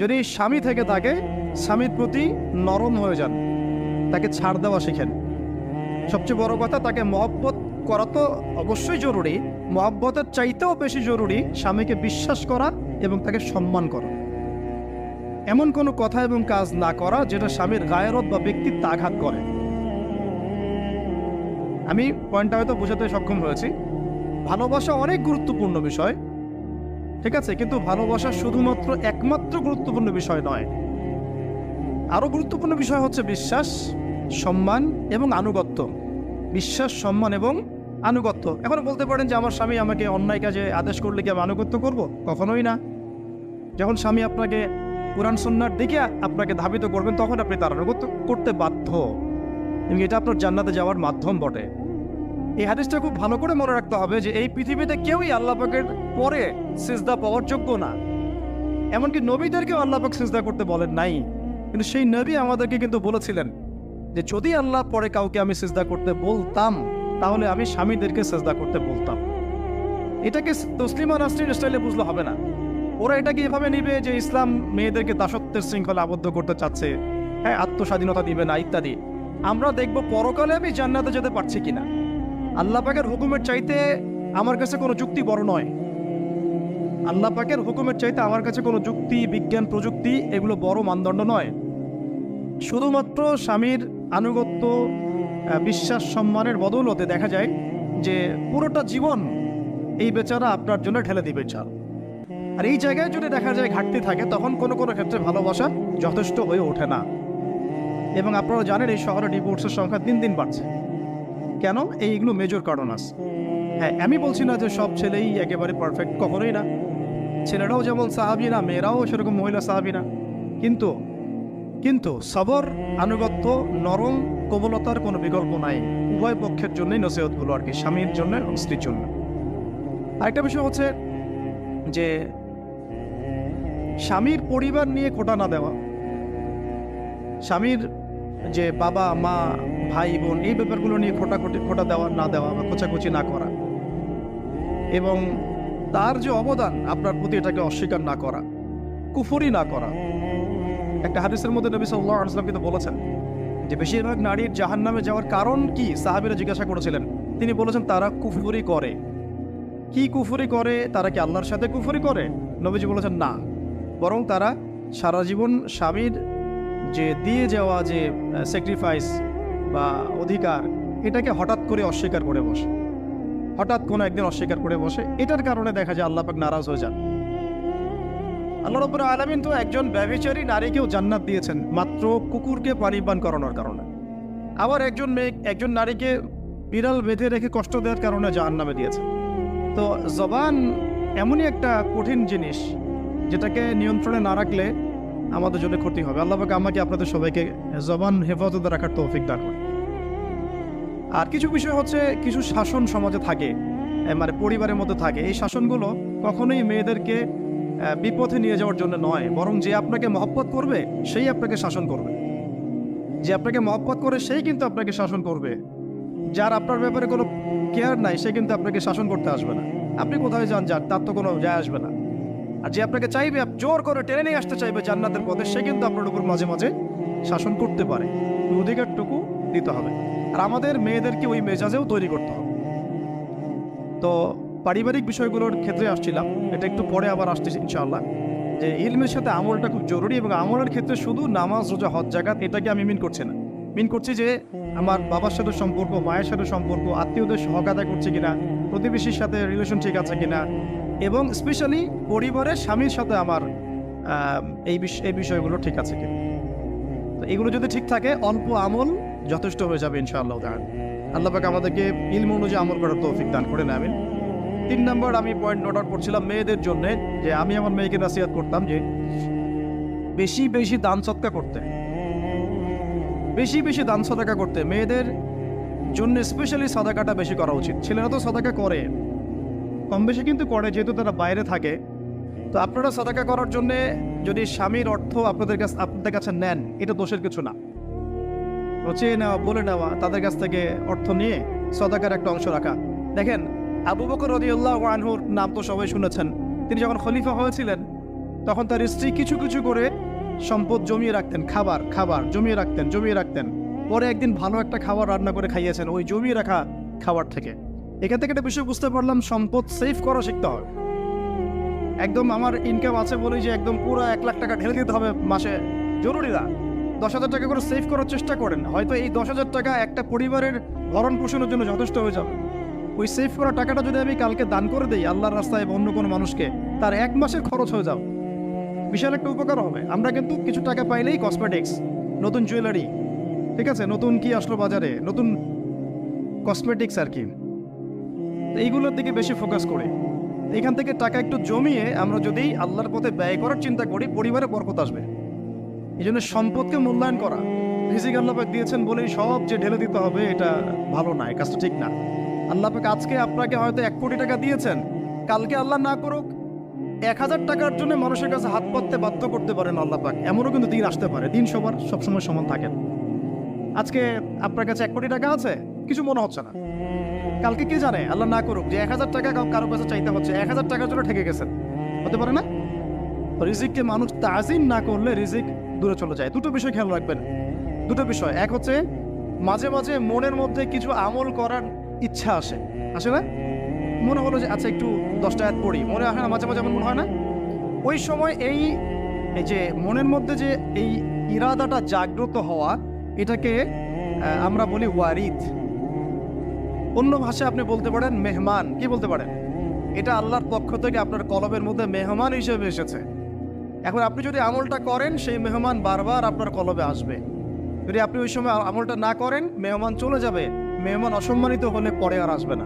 যদি স্বামী থেকে থাকে, স্বামীর প্রতি নরম হয়ে যান, তাকে ছাড় দেওয়া শিখেন। সবচেয়ে বড় কথা, তাকে মহব্বত করা তো অবশ্যই জরুরি, মহব্বতের চাইতেও বেশি জরুরি স্বামীকে বিশ্বাস করা এবং তাকে সম্মান করা। এমন কোনো কথা এবং কাজ না করা যেটা স্বামীর গায়রত বা ব্যক্তিত্বে আঘাত করে। আমি পয়েন্টটা হয়তো বোঝাতে সক্ষম হয়েছি। ভালোবাসা অনেক গুরুত্বপূর্ণ বিষয়, ঠিক আছে, কিন্তু ভালোবাসা শুধুমাত্র একমাত্র গুরুত্বপূর্ণ বিষয় নয়। আরও গুরুত্বপূর্ণ বিষয় হচ্ছে বিশ্বাস, সম্মান এবং আনুগত্য। বিশ্বাস, সম্মান এবং আনুগত্য। এখন বলতে পারেন যে আমার স্বামী আমাকে অন্যায় কাজে আদেশ করলে কি আমি আনুগত্য করব? কখনোই না। যখন স্বামী আপনাকে কুরআন সুন্নাহর দিকে আপনাকে ধাবিত করবেন, তখন আপনি তার আনুগত্য করতে বাধ্য, এবং এটা আপনার জান্নাতে যাওয়ার মাধ্যম বটে। এই হাদিসটা খুব ভালো করে মনে রাখতে হবে যে এই পৃথিবীতে কেউই আল্লাহ পাকের পরে সিজদা পাওয়ার যোগ্য না। এমনকি নবীদেরকেও আল্লাহ পাক সিজদা করতে বলেন নাই, কিন্তু সেই নবী আমাদেরকে কিন্তু বলেছিলেন যে যদি আল্লাহ পরে কাউকে আমি সিজদা করতে বলতাম, তাহলে আমি স্বামীদেরকে সিজদা করতে বলতাম। এটাকে তসলিমা নাসরিন স্টাইলে বুঝলে হবে না। ওরা এটাকে এভাবে নিবে যে ইসলাম মেয়েদেরকে দাসত্বের শৃঙ্খলা আবদ্ধ করতে চাচ্ছে, হ্যাঁ, আত্মস্বাধীনতা দিবে না ইত্যাদি। আমরা দেখব পরকালে আমি জান্নাতে যেতে পারছি কিনা। আল্লাহ পাকের হুকুমের চাইতে আমার কাছে কোনো যুক্তি বড় নয়। আল্লাহ পাকের হুকুমের চাইতে আমার কাছে কোনো যুক্তি, বিজ্ঞান, প্রযুক্তি এগুলো বড় মানদণ্ড নয়। শুধুমাত্র স্বামীর আনুগত্য, বিশ্বাস, সম্মানের বদৌলতে দেখা যায় যে পুরোটা জীবন এই বেচারা আপনার জন্য ঢেলে দিবে চাল। আর এই জায়গায় যদি দেখা যায় ঘাটতি থাকে, তখন কোনো কোনো ক্ষেত্রে ভালোবাসা যথেষ্ট হয়ে ওঠে না। এবং আপনারা জানেন এই শহরে ডিভোর্সের সংখ্যা দিন দিন বাড়ছে। কেন? এইগুলো মেজর কারণ আছে। হ্যাঁ, আমি বলছি না যে সব ছেলেই একেবারে পারফেক্ট, কখনোই না। ছেলেরাও যেমন সাহাবী না, মেয়েরাও সেরকম মহিলা সাহাবী না। কিন্তু সবর, আনুগত্য, নরম কোমলতার কোনো বিকল্প নাই। উভয় পক্ষের জন্যই নসিহতগুলো আর কি, স্বামীর জন্য এবং স্ত্রীর জন্য। আরেকটা বিষয় হচ্ছে যে স্বামীর পরিবার নিয়ে খোঁটা না দেওয়া, স্বামীর যে বাবা মা ভাই বোন এই ব্যাপারগুলো নিয়ে খোঁটা দেওয়া না দেওয়া বা খোঁচাখুচি না করা, এবং তার যে অবদান আপনার প্রতি এটাকে অস্বীকার না করা, কুফরি না করা। একটা হাদিসের মধ্যে নবী সাল্লাল্লাহু আলাইহি ওয়াসাল্লাম কিন্তু বলেছেন যে বেশিরভাগ নারীর জাহান্নামে যাওয়ার কারণ কি? সাহাবীরা জিজ্ঞাসা করেছিলেন, তিনি বলেছেন তারা কুফরি করে। কি কুফরি করে? তারা কি আল্লাহর সাথে কুফরি করে? নবীজি বলেছেন না, বরং তারা সারা জীবন স্বামীর যে দিয়ে যাওয়া যে স্যাক্রিফাইস বা অধিকার, এটাকে হঠাৎ করে অস্বীকার করে বসে, হঠাৎ কোনো একদিন অস্বীকার করে বসে। এটার কারণে দেখা যায় আল্লাহ পাক নারাজ হয়ে যান। আল্লাহ রাব্বুল আলামিন তো একজন ব্যভিচারী নারীকেও জান্নাত দিয়েছেন মাত্র কুকুরকে পানি পান করানোর কারণে। আবার একজন নারীকে বিড়াল বেঁধে রেখে কষ্ট দেওয়ার কারণে জাহান্নামে দিয়েছেন। তো জবান এমনই একটা কঠিন জিনিস, যেটাকে নিয়ন্ত্রণে না রাখলে আমাদের জন্য ক্ষতি হবে। আল্লাহ পাক আমাকে আপনাদের সবাইকে জবান হেফাজতে রাখার তৌফিক দান করুন। আর কিছু বিষয় হচ্ছে, কিছু শাসন সমাজে থাকে, মানে পরিবারের মধ্যে থাকে। এই শাসনগুলো কখনোই মেয়েদেরকে বিপথে নিয়ে যাওয়ার জন্য নয়, বরং যে আপনাকে মহব্বত করবে সেই আপনাকে শাসন করবে। যে আপনাকে মহব্বত করে সেই কিন্তু আপনাকে শাসন করবে। যার আপনার ব্যাপারে কোনো কেয়ার নাই সে কিন্তু আপনাকে শাসন করতে আসবে না। আপনি কোথায় যান তার তো কোনো যায় আসবে না। আর যে আপনাকে চাইবে, জোর করে টেনে নিয়ে আসতে চাইবে জান্নাতের পথে, সে কিন্তু আপনার উপর মাঝে মাঝে শাসন করতে পারে। অধিকারটুকু দিতে হবে। আর আমাদের মেয়েদেরকে ওই মেজাজেও তৈরি করতে হবে। তো পারিবারিক বিষয়গুলোর ক্ষেত্রে আসছিলাম, এটা একটু পরে আবার আসতেছি ইনশাআল্লাহ, যে ইলমের সাথে আমলটা খুব জরুরি। এবং আমলের ক্ষেত্রে শুধু নামাজ, রোজা, হজ, যাকাত এটাকে আমি মিন করছি না। মিন করছি যে আমার বাবার সাথে সম্পর্ক, মায়ের সাথে সম্পর্ক, আত্মীয়দের হক আদায় করছে কিনা, প্রতিবেশীর সাথে রিলেশন ঠিক আছে কিনা, এবং স্পেশালি পরিবারের স্বামীর সাথে আমার এই বিষয়গুলো ঠিক আছে কিনা। তো এগুলো যদি ঠিক থাকে, অল্প আমল যথেষ্ট হয়ে যাবে ইনশাআল্লাহ তাআলা। আল্লাহ পাক আমাদেরকে ইলম অনুযায়ী আমল করার তৌফিক দান করেন, আমিন। 3 নম্বর আমি পয়েন্ট নোট আউট করছিলাম মেয়েদের জন্য, যে আমি আমার মেয়েকে নসিহত করতাম যে বেশি বেশি দান সদকা করতে, বেশি বেশি দান সদকা করতে। মেয়েদের জন্য স্পেশালি সাদাকাটা বেশি করা উচিত। ছেলেরা তো সাদাকা করে, কম বেশি কিন্তু করে, যেহেতু তারা বাইরে থাকে। তো আপনারা সাদাকা করার জন্যে যদি স্বামীর অর্থ আপনাদের কাছে নেন, এটা দোষের কিছু না। চেয়ে নেওয়া, বলে নেওয়া, তাদের কাছ থেকে অর্থ নিয়ে সাদাকার একটা অংশ রাখা। দেখেন, আবু বকর রাদিয়াল্লাহু আনহুর নাম তো সবাই শুনেছেন। তিনি যখন খলিফা হয়েছিলেন, তখন তার স্ত্রী কিছু কিছু করে সম্পদ জমিয়ে রাখতেন, খাবার খাবার জমিয়ে রাখতেন। পরে একদিন ভালো একটা খাবার রান্না করে খাইয়েছেন ওই জমিয়ে রাখা খাবার থেকে। এখান থেকে একটা বিষয় বুঝতে পারলাম, সম্পদ সেভ করা শিখতে হবে। একদম আমার ইনকাম আছে বলে যে একদম পুরো 1 লাখ টাকা ঢেলে দিতে হবে মাসে, জরুরি না। 10,000 টাকা করে সেভ করার চেষ্টা করেন, হয়তো এই 10,000 টাকা একটা পরিবারের ভরণ পোষণের জন্য যথেষ্ট হয়ে যাবে। ওই সেভ করা টাকাটা যদি আমি কালকে দান করে দিই আল্লাহর রাস্তায় বা অন্য কোনো মানুষকে, তার 1 মাসের খরচ হয়ে যাবে, বিশাল একটা উপকার হবে। আমরা কিন্তু কিছু টাকা পাইলেই কসমেটিক্স, নতুন জুয়েলারি, ঠিক আছে, নতুন কি আসলো বাজারে, নতুন কসমেটিক্স আর কি, এইগুলোর দিকে বেশি ফোকাস করি। এখান থেকে টাকা একটু জমিয়ে আমরা যদি আল্লাহর পথে ব্যয় করার চিন্তা করি, পরিবারে বরকত আসবে। এই জন্য সম্পদকে মূল্যায়ন করা, রিজিক আল্লাহ পাক দিয়েছেন বলেই সব যে ঢেলে দিতে হবে, এটা ভালো না, এই কাজটা ঠিক না। আল্লাহ পাক আজকে আপনাকে হয়তো 1 কোটি টাকা দিয়েছেন, কালকে আল্লাহ না করুক 1,000 টাকার জন্য মানুষের কাছে হাত পাততে বাধ্য করতে পারেন আল্লাহ পাক। এমনও কিন্তু দিন আসতে পারে, দিন সবসময় সমান থাকে না। আজকে আপনার কাছে 1 কোটি টাকা আছে, কিছু মনে হচ্ছে না, কালকে কে জানে আল্লাহ না করুক যে 1,000 টাকা কারো কাছে চাইতে হচ্ছে, 1,000 টাকার জন্য ঠেকে গেছেন, হতে পারে না? রিজিককে মানুষ তাজিম না করলে রিজিক দূরে চলে যায়। দুটো বিষয় খেয়াল রাখবেন, দুটো বিষয়। এক হচ্ছে মাঝে মাঝে মনের মধ্যে কিছু আমল করার ইচ্ছা আসে না? মনে হলো যে আচ্ছা একটু 10টা আয়াত পড়ি, মনে হয় না মাঝে মাঝে এমন মনে হয় না? ওই সময় এই যে মনের মধ্যে যে এই ইরাদাটা জাগ্রত হওয়া, এটাকে আমরা বলি ওয়ারিদ। অন্য ভাষায় আপনি বলতে পারেন মেহমান। কি বলতে পারেন? এটা আল্লাহর পক্ষ থেকে আপনার কলবের মধ্যে মেহমান হিসেবে এসেছে। এখন আপনি যদি আমলটা করেন, সেই মেহমান বারবার আপনার কলবে আসবে। যদি আপনি ওই সময় আমলটা না করেন, মেহমান চলে যাবে, মেহমান অসম্মানিত হলে পরে আর আসবে না।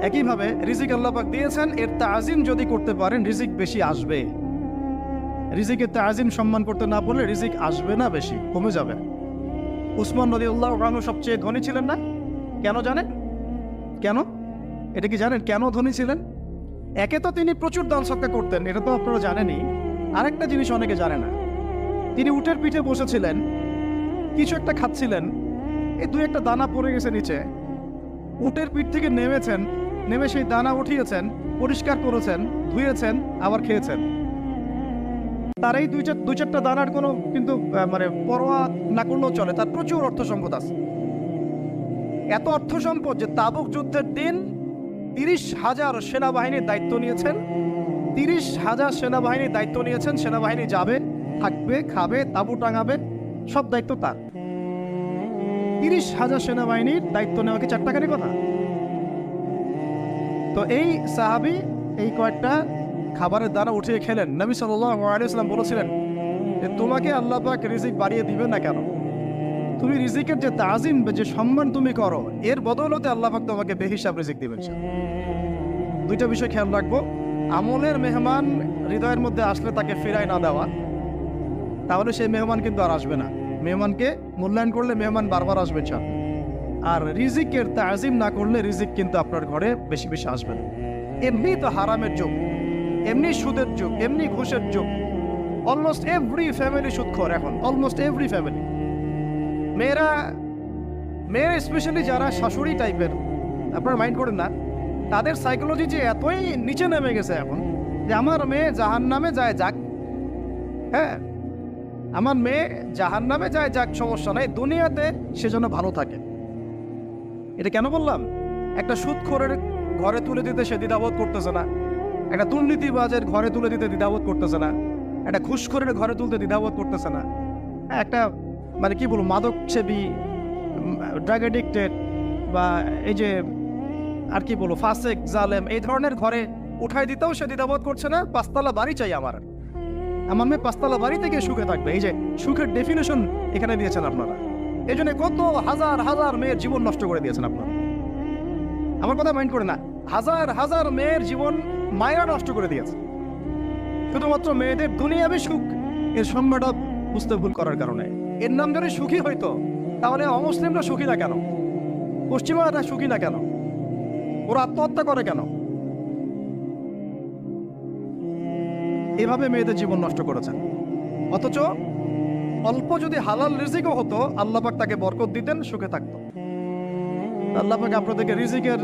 একইভাবে রিজিক আল্লাহ পাক দিয়েছেন, এর তাজিম যদি করতে পারেন রিজিক বেশি আসবে। রিজিকের তাজিম সম্মান করতে না পারলে রিজিক আসবে না, বেশি কমে যাবে। উসমান রাদিয়াল্লাহু আনহু সবচেয়ে ধনী ছিলেন না? কেন জানেন? কেন? এটা কি জানেন কেন ধনী ছিলেন? একে তো তিনি প্রচুর দান সদকা করতেন, এটা তো আপনারা জানেনই। আরেকটা জিনিস অনেকে জানে না, তিনি উটের পিঠে বসেছিলেন, কিছু একটা খাচ্ছিলেন, এই 2-1টা দানা পড়ে গেছে নিচে। উটের পিঠ থেকে নেমেছেন, নেমে সেই দানা উঠিয়েছেন, পরিষ্কার করেছেন, ধুয়েছেন, আবার খেয়েছেন। তার এই 2-4টা দানার কোনো কিন্তু মানে পরোয়া না করলেও চলে, তার প্রচুর অর্থ সম্পদ আছে। এত অর্থ সম্পদ যে তাবুক যুদ্ধের দিন 30,000 সেনাবাহিনীর দায়িত্ব নিয়েছেন। 30,000 সেনাবাহিনীর দায়িত্ব নিয়েছেন। সেনাবাহিনী যাবে, থাকবে, খাবে, তাঁবু টাঙাবে, সব দায়িত্ব তার। 30,000 সেনাবাহিনীর দায়িত্ব নেওয়া কি 4 টাকারই কথা? তো এই সাহাবী এই কয়েকটা খাবারের দানা উঠিয়ে খেলেন। নবী সাল্লাল্লাহু আলাইহি ওয়াসাল্লাম বলেছিলেন যে তোমাকে আল্লাহ পাক রিজিক বাড়িয়ে দিবেন না কেন? তুমি রিজিকের যে তাজিম, যে সম্মান তুমি করো, এর বদৌলতে আল্লাহ পাক তোমাকে বেহিসাব রিজিক দিবেন। 2টা বিষয় খেয়াল রাখবো। আমলের মেহমান হৃদয়ের মধ্যে আসলে তাকে ফিরায় না দেওয়া, তাহলে সেই মেহমান কিন্তু আর আসবে না। মেহমানকে মূল্যায়ন করলে মেহমান বারবার আসবে। আর রিজিকের তাজিম না করলে রিজিক কিন্তু আপনার ঘরে বেশি বেশি আসবে না। এমনি তো হারামের যুগ, এমনি সুদের যুগ, এমনি ঘুষের যুগ। অলমোস্ট এভরি ফ্যামিলি সুদখোর এখন, অলমোস্ট এভরি ফ্যামিলি। মেয়েরা স্পেশালি যারা শাশুড়ি টাইপের, আপনারা মাইন্ড করেন না, তাদের সাইকোলজি যে এতই নিচে নেমে গেছে এখন যে আমার মেয়ে জাহান্নামে যায় যাক, হ্যাঁ আমার মেয়ে জাহান্নামে যায় যাক, সমস্যা নাই, দুনিয়াতে সে যেন ভালো থাকে। এটা কেন বললাম? একটা সুদখোরের ঘরে তুলে দিতে সে দ্বিধাবোধ করতেছে না, একটা দুর্নীতিবাজের ঘরে তুলে দিতে দ্বিধাবোধ করতেছে না, একটা ঘুষখোরের ঘরে তুলতে দ্বিধাবোধ করতেছে না, একটা মানে কি বলবো মাদক সেবী, ড্রাগ এডিক্টেড বা এই যে আর কি বলবো ফাসেক জালেম, এই ধরনের ঘরে উঠাই দিতেও সে দ্বিধাবোধ করছে না। 5তলা বাড়ি চাই আমার মেয়ে 5তলা বাড়ি থেকে সুখে থাকবে। এই যে সুখের ডেফিনেশন এখানে দিয়েছেন আপনারা। এই জন্য কত হাজার হাজার মেয়ের জীবন নষ্ট করে দিয়েছেন আপনারা। আমার কথা মাইন্ড করে না, হাজার হাজার মেয়ের জীবন মায়েরা নষ্ট করে দিয়েছে শুধুমাত্র মেয়েদের দুনিয়াবি সুখ এর সংজ্ঞাটা বুঝতে ভুল করার কারণে। এর নাম যদি সুখী হইতো তাহলে অমুসলিমরা সুখী না কেন? পশ্চিমারা সুখী না কেন? ওরা আত্মহত্যা করে কেন? এভাবে মেয়েদের জীবন নষ্ট করেছেন। অথচ অল্প যদি হালাল রিজিকও হতো, আল্লাহ পাক তাকে বরকত দিতেন, সুখে থাকতো। আল্লাহ পাক আপনাদেরকে রিজিকের